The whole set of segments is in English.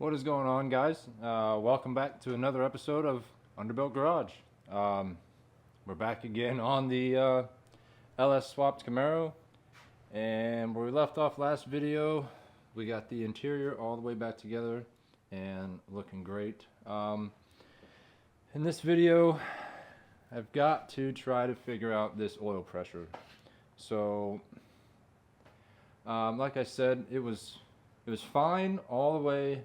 What is going on, guys? Welcome back to another episode of Underbuilt Garage. We're back again on the LS swapped Camaro, and where we left off last video, we got the interior all the way back together and looking great. In this video, I've got to try to figure out this oil pressure. So, like I said, it was fine all the way.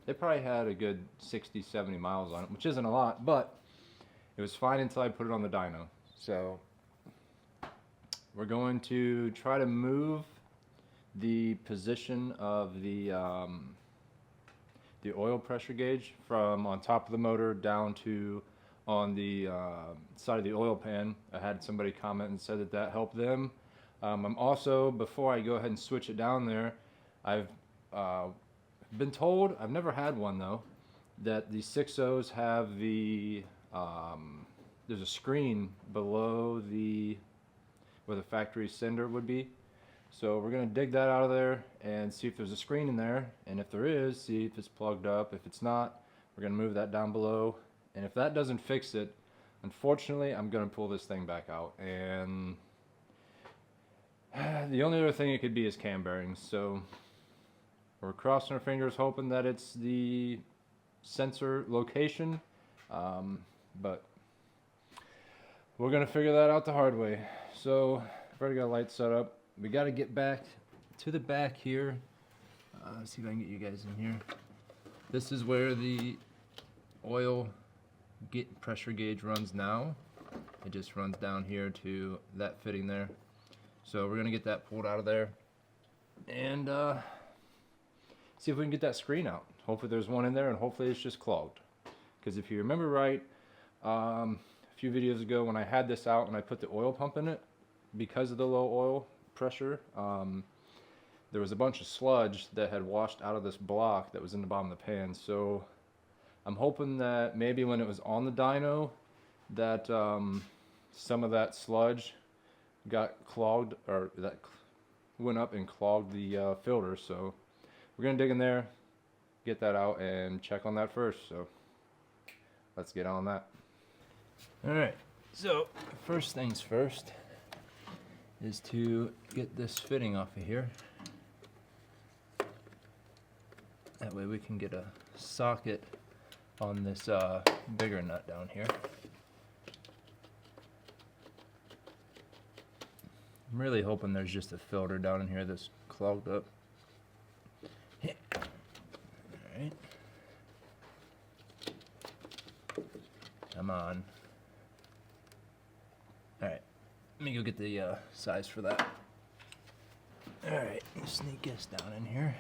It probably had a good 60, 70 miles on it, which isn't a lot, but it was fine until I put it on the dyno. So we're going to try to move the position of the oil pressure gauge from on top of the motor down to on the side of the oil pan. I had somebody comment and said that helped them. I'm also, before I go ahead and switch it down there, I've been told, I've never had one though, that the 6.0s have the there's a screen below where the factory sender would be. So we're gonna dig that out of there and see if there's a screen in there, and if there is, see if it's plugged up. If it's not, we're gonna move that down below, and if that doesn't fix it, unfortunately I'm gonna pull this thing back out. And the only other thing it could be is cam bearings. So we're crossing our fingers hoping that it's the sensor location, but we're gonna figure that out the hard way. So I've already got a light set up. We got to get back to the back here. Let's see if I can get you guys in here. This is where the oil pressure gauge runs now. It just runs down here to that fitting there. So we're gonna get that pulled out of there and see if we can get that screen out. Hopefully there's one in there, and hopefully it's just clogged. Because if you remember right, a few videos ago when I had this out and I put the oil pump in it, because of the low oil pressure, there was a bunch of sludge that had washed out of this block that was in the bottom of the pan. So I'm hoping that maybe when it was on the dyno that some of that sludge got clogged, or that went up and clogged the filter. So we're gonna dig in there, get that out, and check on that first. So let's get on that. Alright, so first things first is to get this fitting off of here. That way we can get a socket on this bigger nut down here. I'm really hoping there's just a filter down in here that's clogged up. Alright. Come on. Alright. Let me go get the size for that. Alright, sneak this down in here.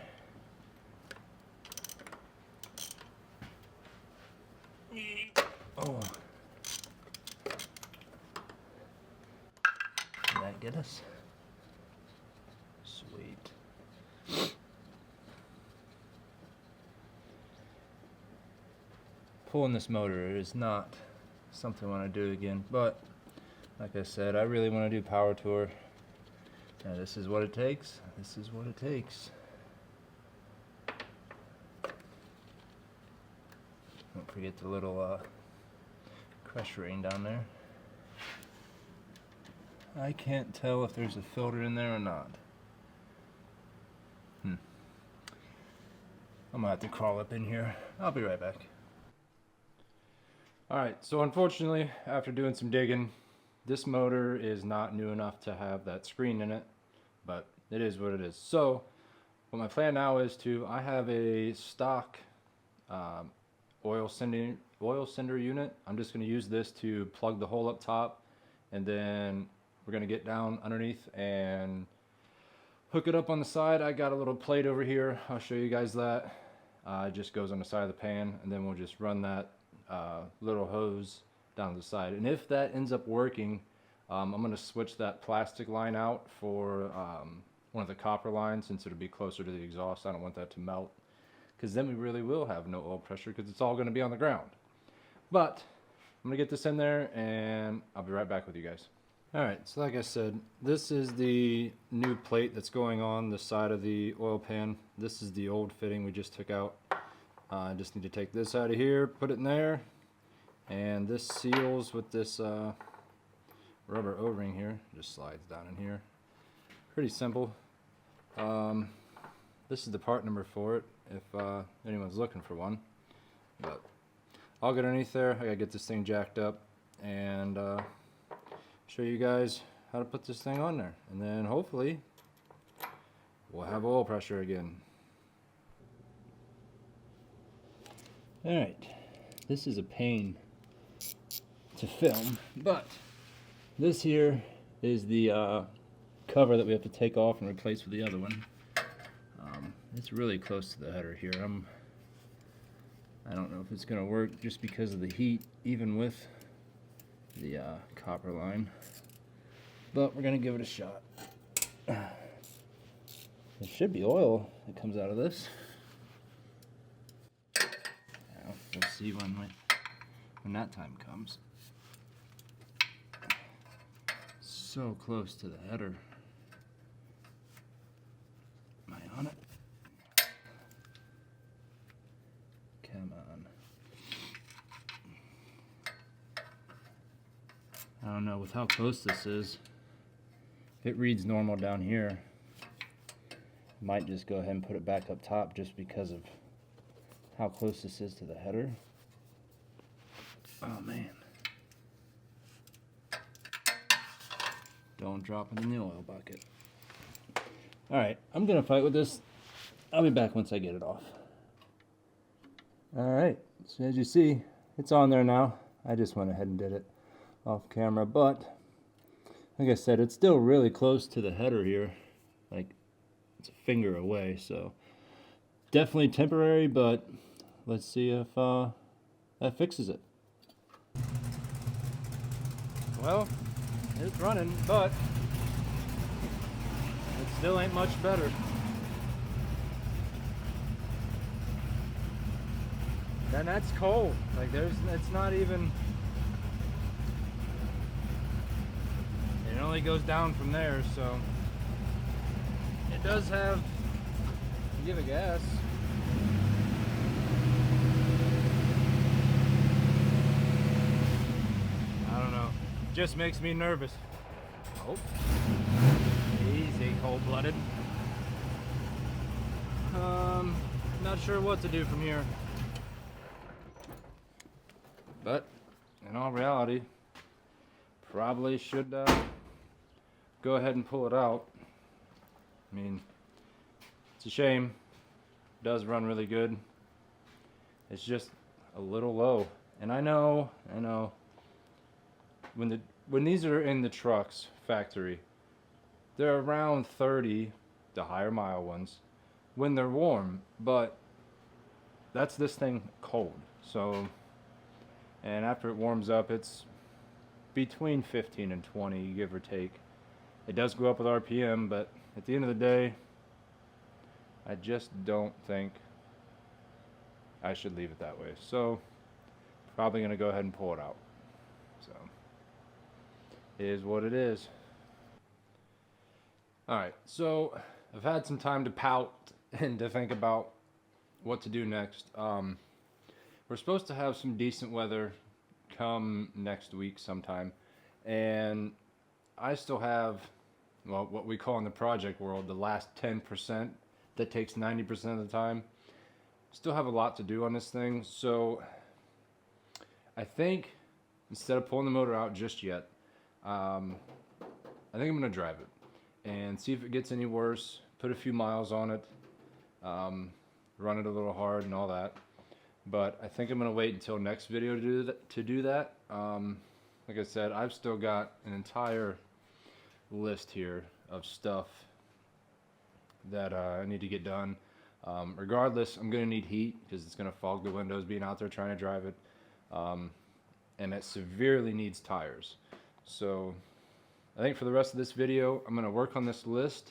Oh. Did that get us? Sweet. Pulling this motor is not something I want to do again, but like I said, I really want to do power tour. And this is what it takes. This is what it takes. Don't forget the little crush ring down there. I can't tell if there's a filter in there or not. I'm gonna have to crawl up in here. I'll be right back. Alright, so unfortunately, after doing some digging, this motor is not new enough to have that screen in it, but it is what it is. So what my plan now is I have a stock oil sender unit. I'm just going to use this to plug the hole up top, and then we're going to get down underneath and hook it up on the side. I got a little plate over here. I'll show you guys that. It just goes on the side of the pan, and then we'll just run that little hose down the side. And if that ends up working, I'm going to switch that plastic line out for one of the copper lines, since it'll be closer to the exhaust. I don't want that to melt, because then we really will have no oil pressure, because it's all going to be on the ground. But I'm going to get this in there and I'll be right back with you guys. Alright, so like I said, this is the new plate that's going on the side of the oil pan. This is the old fitting we just took out. I just need to take this out of here, put it in there, and this seals with this rubber O-ring here. Just slides down in here. Pretty simple. This is the part number for it if anyone's looking for one. But I'll get underneath there. I gotta get this thing jacked up and show you guys how to put this thing on there, and then hopefully we'll have oil pressure again. Alright, this is a pain to film, but this here is the cover that we have to take off and replace with the other one. It's really close to the header here. I don't know if it's going to work just because of the heat, even with the copper line, but we're going to give it a shot. There should be oil that comes out of this. Well, we'll see when that time comes. So close to the header. Am I on it? Come on. I don't know, with how close this is, if it reads normal down here, I might just go ahead and put it back up top just because of how close this is to the header. Oh man. Don't drop it in the oil bucket. Alright, I'm gonna fight with this. I'll be back once I get it off. Alright, so as you see, it's on there now. I just went ahead and did it off camera, but like I said, it's still really close to the header here. Like, it's a finger away, so definitely temporary, but let's see if that fixes it. Well, it's running, but it still ain't much better. And that's cold. Like it's not even, it only goes down from there, so it does have, you give it gas. I don't know, just makes me nervous. Oh, easy, cold-blooded. Not sure what to do from here. But in all reality, probably should go ahead and pull it out. I mean, it's a shame. It does run really good. It's just a little low. And I know when these are in the trucks factory, they're around 30, the higher mile ones, when they're warm, but that's this thing cold. So, and after it warms up, it's between 15 and 20, give or take. It does go up with RPM, but at the end of the day, I just don't think I should leave it that way. So, probably gonna go ahead and pull it out. So, it is what it is. Alright, so I've had some time to pout and to think about what to do next. We're supposed to have some decent weather come next week sometime, and I still have, well, what we call in the project world the last 10% that takes 90% of the time. Still have a lot to do on this thing, so I think instead of pulling the motor out just yet, I think I'm going to drive it and see if it gets any worse, put a few miles on it, run it a little hard and all that. But I think I'm going to wait until next video to do that. Like I said, I've still got an entire list here of stuff that I need to get done. Regardless, I'm going to need heat because it's going to fog the windows being out there trying to drive it. And it severely needs tires. So I think for the rest of this video, I'm going to work on this list,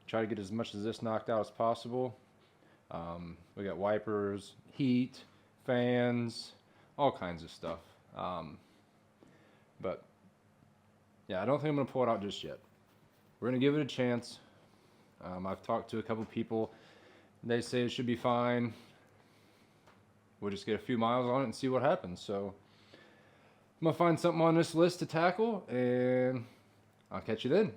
try to get as much of this knocked out as possible. We got wipers, heat, fans, all kinds of stuff. But yeah, I don't think I'm going to pull it out just yet. We're going to give it a chance. I've talked to a couple people. They say it should be fine. we'll just get a few miles on it and see what happens. So I'm gonna find something on this list to tackle, and I'll catch you then.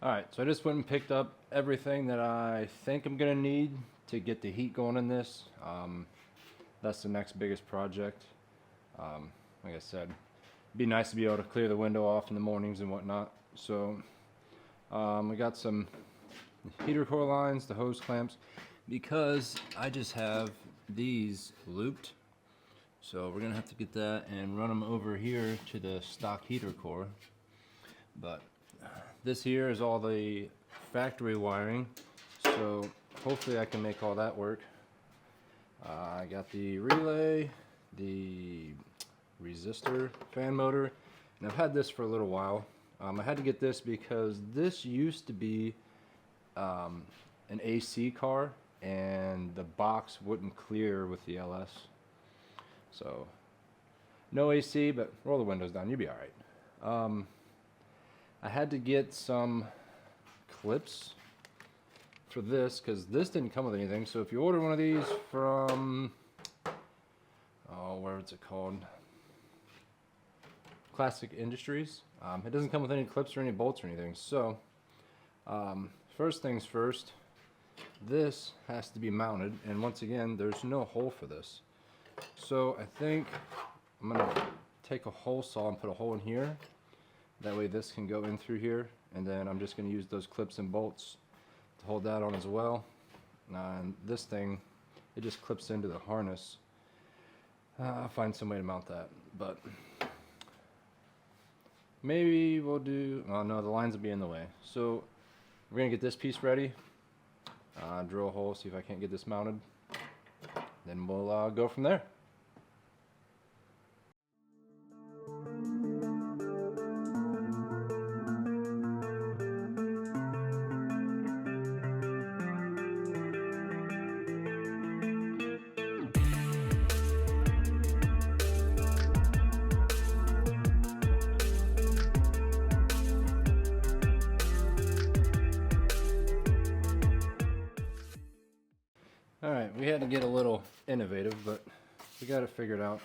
Alright, so I just went and picked up everything that I think I'm gonna need to get the heat going in this. That's the next biggest project. Like I said, it'd be nice to be able to clear the window off in the mornings and whatnot. So we got some heater core lines, the hose clamps, because I just have these looped. So we're gonna have to get that and run them over here to the stock heater core. But this here is all the factory wiring, so hopefully I can make all that work. I got the relay, the resistor, fan motor, and I've had this for a little while. I had to get this because this used to be an AC car, and the box wouldn't clear with the LS. So no AC, but roll the windows down, you'll be alright. I had to get some clips for this because this didn't come with anything. So if you order one of these from, oh, where is it called? Classic Industries. It doesn't come with any clips or any bolts or anything. So first things first, this has to be mounted, and once again, there's no hole for this. So I think I'm gonna take a hole saw and put a hole in here. That way this can go in through here, and then I'm just going to use those clips and bolts to hold that on as well. And this thing, it just clips into the harness. I'll find some way to mount that, but maybe we'll do, oh no, the lines will be in the way. So we're going to get this piece ready, drill a hole, see if I can't get this mounted, then we'll go from there. Alright, we had to get a little innovative, but we got it figured out.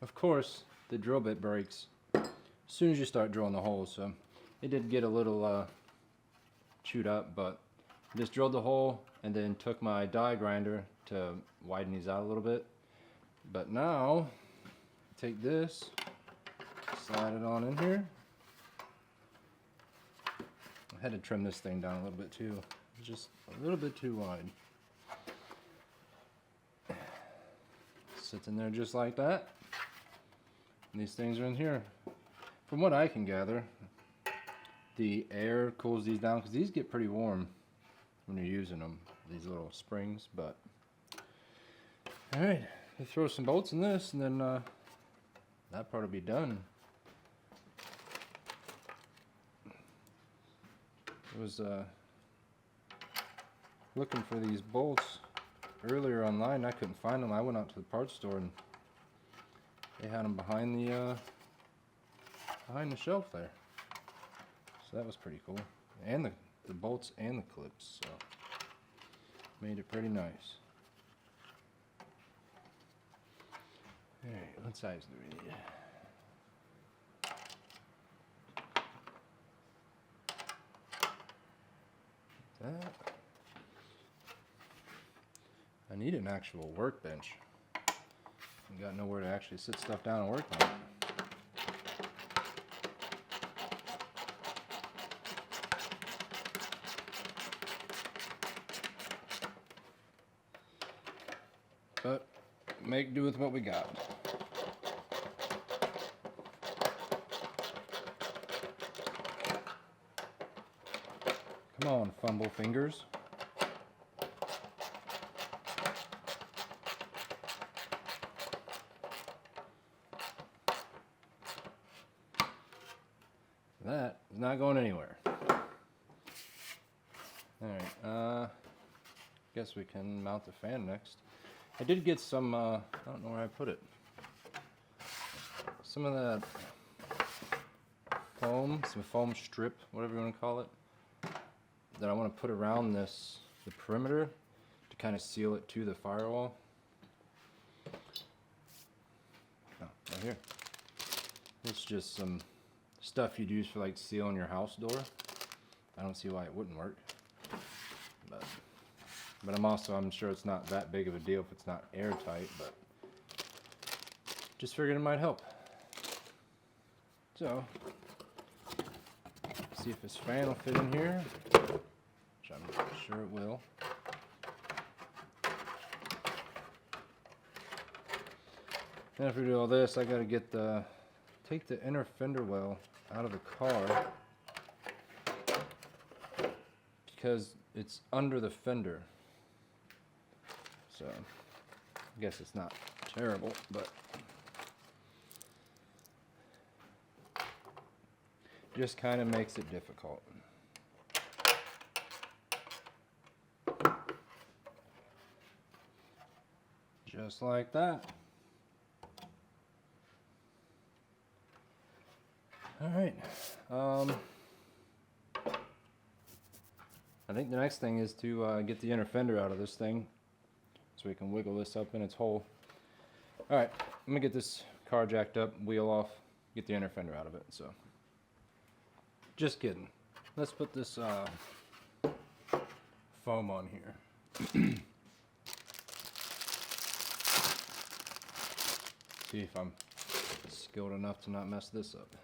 Of course, the drill bit breaks as soon as you start drilling the holes, so it did get a little chewed up, but I just drilled the hole and then took my die grinder to widen these out a little bit. But now, take this, slide it on in here. I had to trim this thing down a little bit too, just a little bit too wide. Sits in there just like that. And these things are in here. From what I can gather, the air cools these down because these get pretty warm when you're using them, these little springs. But alright, let's throw some bolts in this, and then that part will be done. I was looking for these bolts earlier online. I couldn't find them. I went out to the parts store and they had them behind the shelf there. So that was pretty cool. And the bolts and the clips, so made it pretty nice. Alright, what size do we need? That. I need an actual workbench. I got nowhere to actually sit stuff down and work on it. But make do with what we got. Come on, fumble fingers. That is not going anywhere. Alright, guess we can mount the fan next. I did get some, I don't know where I put it. Some of that foam, some foam strip, whatever you want to call it, that I want to put around this, the perimeter, to kind of seal it to the firewall. Oh, right here. It's just some stuff you'd use for like sealing your house door. I don't see why it wouldn't work. But I'm sure it's not that big of a deal if it's not airtight, but just figured it might help. So, see if this fan will fit in here, which I'm sure it will. Then after we do all this, I gotta take the inner fender well out of the car because it's under the fender. So, I guess it's not terrible, but just kind of makes it difficult. Just like that. All right. I think the next thing is to get the inner fender out of this thing so we can wiggle this up in its hole. All right, I'm gonna get this car jacked up, wheel off, get the inner fender out of it. So, just kidding. Let's put this foam on here. See if I'm skilled enough to not mess this up.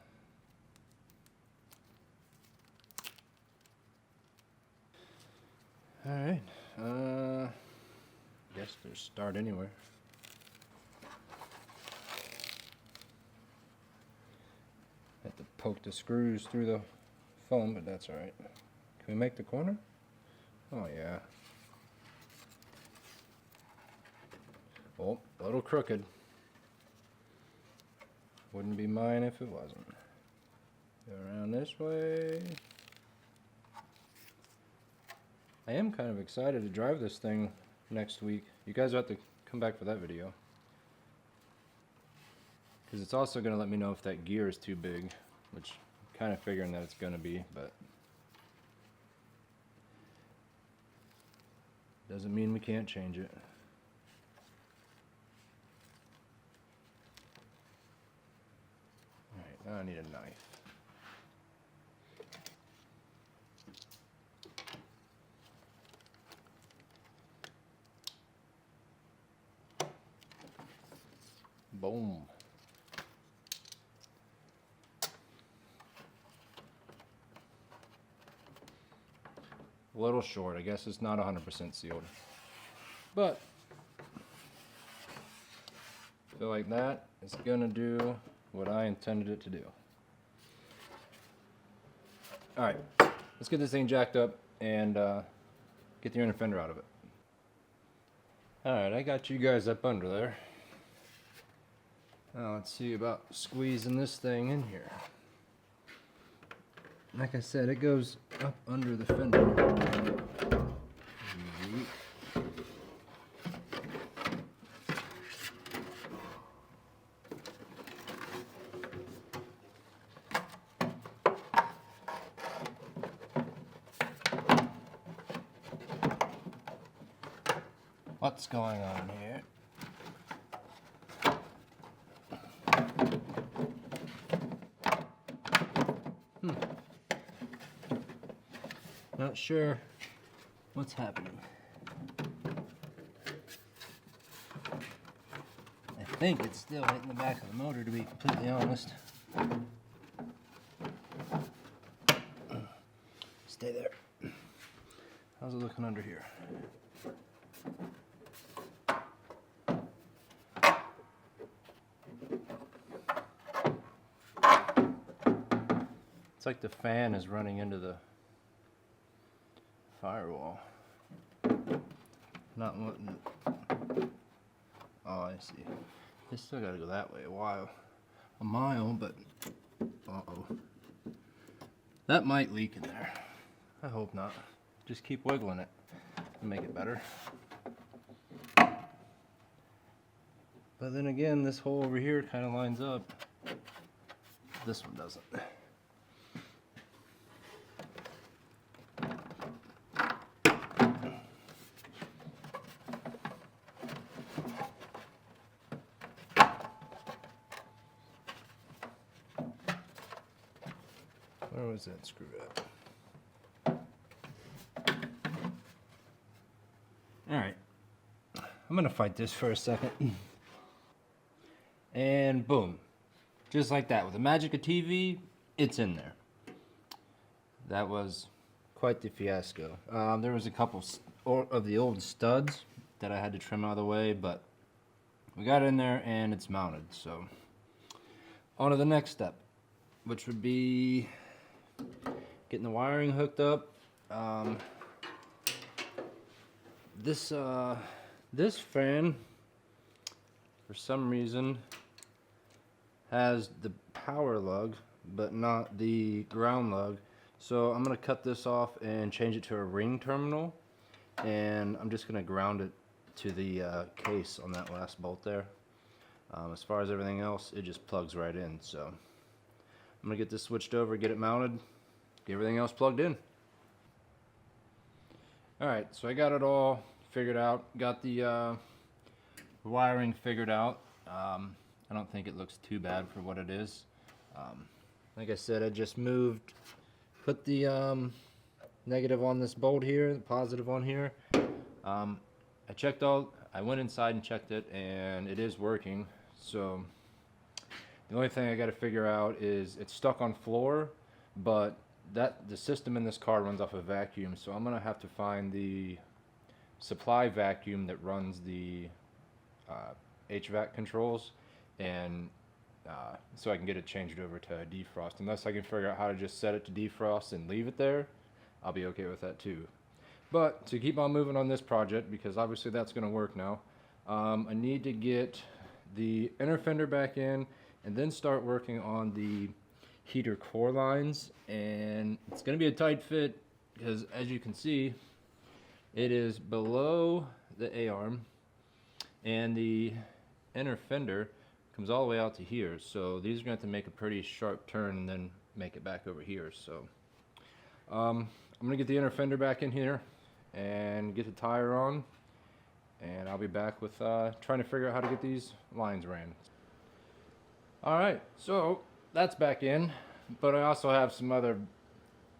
All right. Guess there's start anywhere. Have to poke the screws through the foam, but that's all right. Can we make the corner? Oh yeah. Oh, a little crooked. Wouldn't be mine if it wasn't. Go around this way. I am kind of excited to drive this thing next week. You guys will have to come back for that video. Because it's also going to let me know if that gear is too big, which I'm kind of figuring that it's going to be, but doesn't mean we can't change it. Alright, now I need a knife. Boom. A little short. I guess it's not 100% sealed. But I feel like that is going to do what I intended it to do. Alright, let's get this thing jacked up and get the inner fender out of it. Alright, I got you guys up under there. Now let's see about squeezing this thing in here. Like I said, it goes up under the fender. What's going on here? Not sure what's happening. I think it's still hitting the back of the motor, to be completely honest. Stay there. How's it looking under here? It's like the fan is running into the firewall. Not wanting. Oh, I see. It's still gotta go that way a mile, but uh-oh. That might leak in there. I hope not. Just keep wiggling it and make it better. But then again, this hole over here kind of lines up. This one doesn't. is that screwed up? Alright. I'm gonna fight this for a second. And boom. Just like that. With the magic of TV, it's in there. That was quite the fiasco. There was a couple of the old studs that I had to trim out of the way, but we got it in there and it's mounted. So on to the next step, which would be getting the wiring hooked up. This fan, for some reason, has the power lug, but not the ground lug. So I'm gonna cut this off and change it to a ring terminal, and I'm just gonna ground it to the case on that last bolt there. As far as everything else, it just plugs right in. So I'm gonna get this switched over, get it mounted, get everything else plugged in. Alright, so I got it all figured out, got the wiring figured out. I don't think it looks too bad for what it is. Like I said, I just put the negative on this bolt here, the positive on here. I went inside and checked it, and it is working. So the only thing I got to figure out is it's stuck on floor, but the system in this car runs off a vacuum, so I'm gonna have to find the supply vacuum that runs the HVAC controls, and so I can get it changed over to defrost. Unless I can figure out how to just set it to defrost and leave it there, I'll be okay with that too. But to keep on moving on this project, because obviously that's going to work now, I need to get the inner fender back in and then start working on the heater core lines. And it's going to be a tight fit because, as you can see, it is below the A-arm, and the inner fender comes all the way out to here. So these are going to have to make a pretty sharp turn and then make it back over here. So I'm going to get the inner fender back in here and get the tire on, and I'll be back with trying to figure out how to get these lines ran. Alright, so that's back in, but I also have some other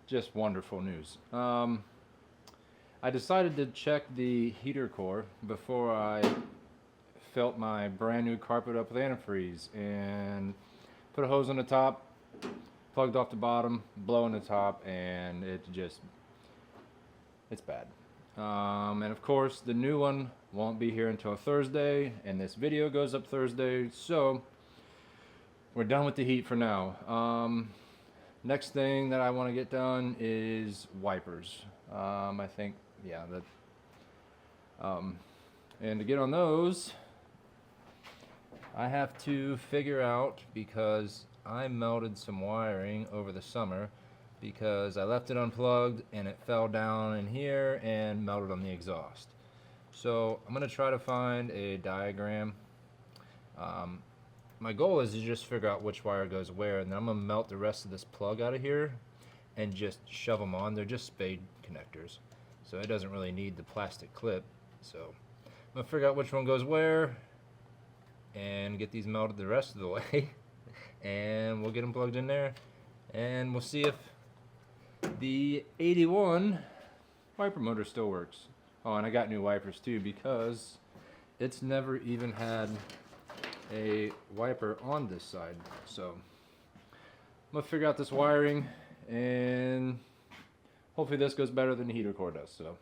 just wonderful news. I decided to check the heater core before I filled my brand new carpet up with antifreeze, and put a hose on the top, plugged off the bottom, blow on the top, and it's bad. And of course the new one won't be here until Thursday, and this video goes up Thursday, so we're done with the heat for now. Next thing that I want to get done is wipers. I think, yeah, and to get on those, I have to figure out, because I melted some wiring over the summer because I left it unplugged and it fell down in here and melted on the exhaust. So I'm going to try to find a diagram. My goal is to just figure out which wire goes where, and then I'm going to melt the rest of this plug out of here and just shove them on. They're just spade connectors, so it doesn't really need the plastic clip. So I'm going to figure out which one goes where and get these melted the rest of the way. And we'll get them plugged in there, and we'll see if the 81 wiper motor still works. Oh, and I got new wipers too, because it's never even had a wiper on this side. So I'm gonna figure out this wiring, and hopefully this goes better than the heater core does. So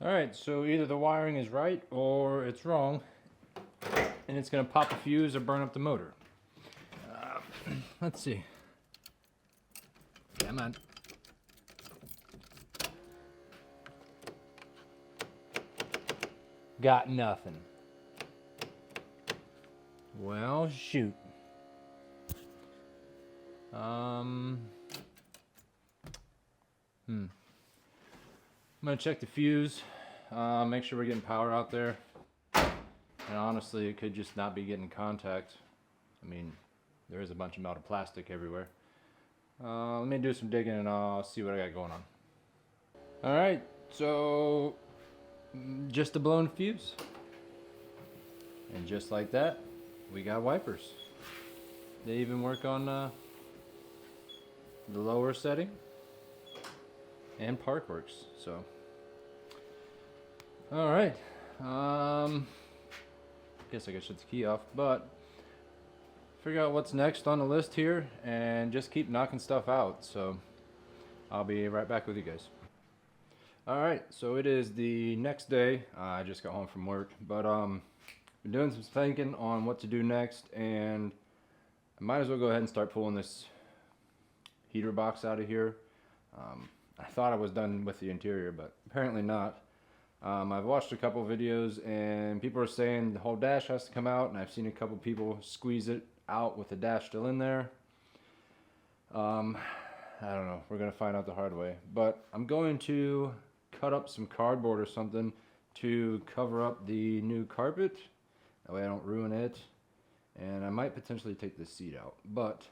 alright, so either the wiring is right or it's wrong, and it's going to pop a fuse or burn up the motor. Let's see. Yeah, Come on. Got nothing. Well, shoot. I'm gonna check the fuse, make sure we're getting power out there. And honestly, it could just not be getting contact. I mean, there is a bunch of melted plastic everywhere. Let me do some digging and I'll see what I got going on. Alright, so just a blown fuse. And just like that, we got wipers. They even work on the lower setting. And park works, so. Alright, guess I could shut the key off, but figure out what's next on the list here and just keep knocking stuff out. So I'll be right back with you guys. Alright, so it is the next day. I just got home from work, but been doing some thinking on what to do next, and I might as well go ahead and start pulling this heater box out of here. I thought I was done with the interior, but apparently not. I've watched a couple videos and people are saying the whole dash has to come out, and I've seen a couple people squeeze it out with the dash still in there. I don't know, we're gonna find out the hard way, but I'm going to cut up some cardboard or something to cover up the new carpet, that way I don't ruin it, and I might potentially take the seat out, but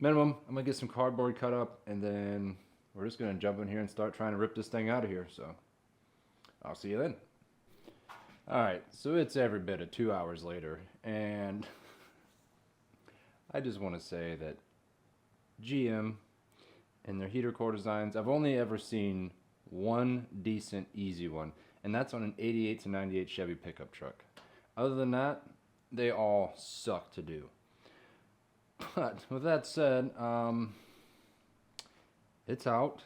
minimum, I'm gonna get some cardboard cut up, and then we're just gonna jump in here and start trying to rip this thing out of here. So I'll see you then. Alright, so it's every bit of 2 hours later, and I just want to say that GM and their heater core designs, I've only ever seen one decent easy one, and that's on an 88 to 98 Chevy pickup truck. Other than that, they all suck to do. But with that said, it's out.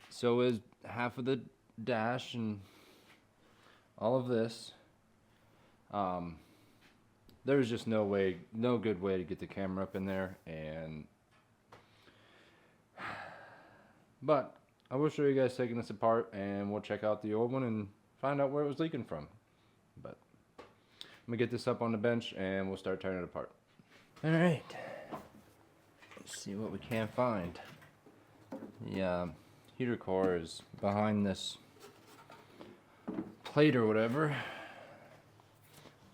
So is half of the dash and all of this. There's just no good way to get the camera up in there, but I will show you guys taking this apart, and we'll check out the old one and find out where it was leaking from. But I'm gonna get this up on the bench and we'll start tearing it apart. Alright, let's see what we can find. The heater core is behind this plate or whatever.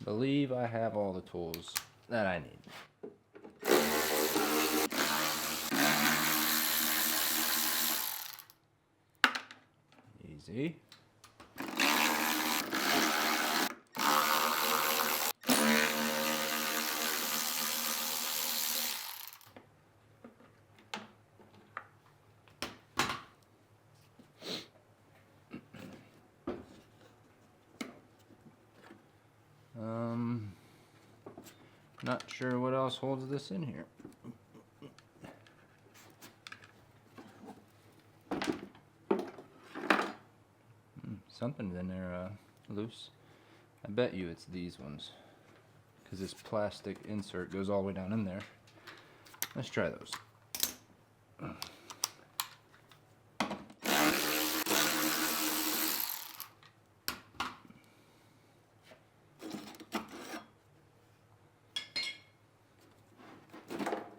Believe I have all the tools that I need. Easy. Not sure what else holds this in here. Something's in there loose. I bet you it's these ones, because this plastic insert goes all the way down in there. Let's try those.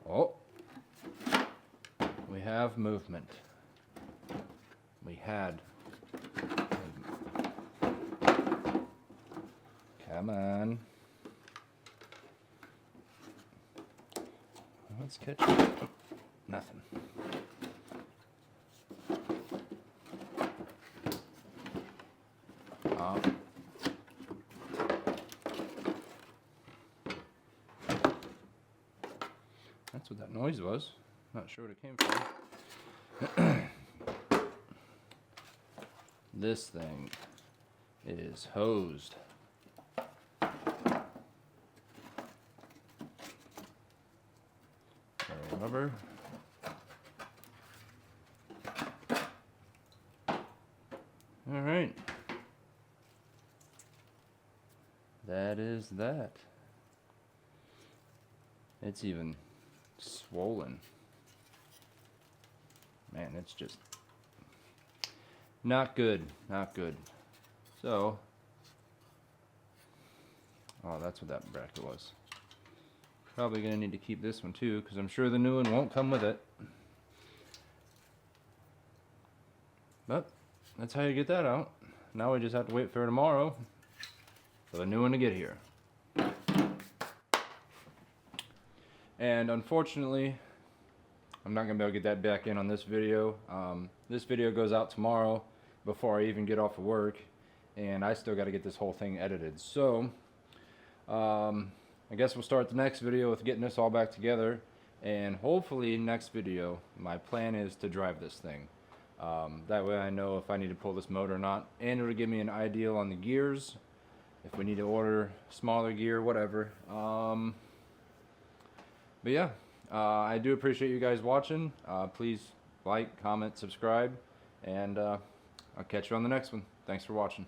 Oh, we have movement. We had movement. Come on. Let's catch it. Nothing. That's what that noise was. Not sure what it came from. This thing is hosed. Rubber. All right. That is that. It's even swollen. Man, it's just not good, not good. So, oh, that's what that bracket was. Probably gonna need to keep this one too, because I'm sure the new one won't come with it. But that's how you get that out. Now we just have to wait for tomorrow for the new one to get here. And unfortunately, I'm not gonna be able to get that back in on this video. This video goes out tomorrow before I even get off of work, and I still got to get this whole thing edited. So I guess we'll start the next video with getting this all back together, and hopefully next video my plan is to drive this thing. That way I know if I need to pull this motor or not, and it'll give me an idea on the gears, if we need to order smaller gear, whatever. But yeah, I do appreciate you guys watching. Please like, comment, subscribe, and I'll catch you on the next one. Thanks for watching.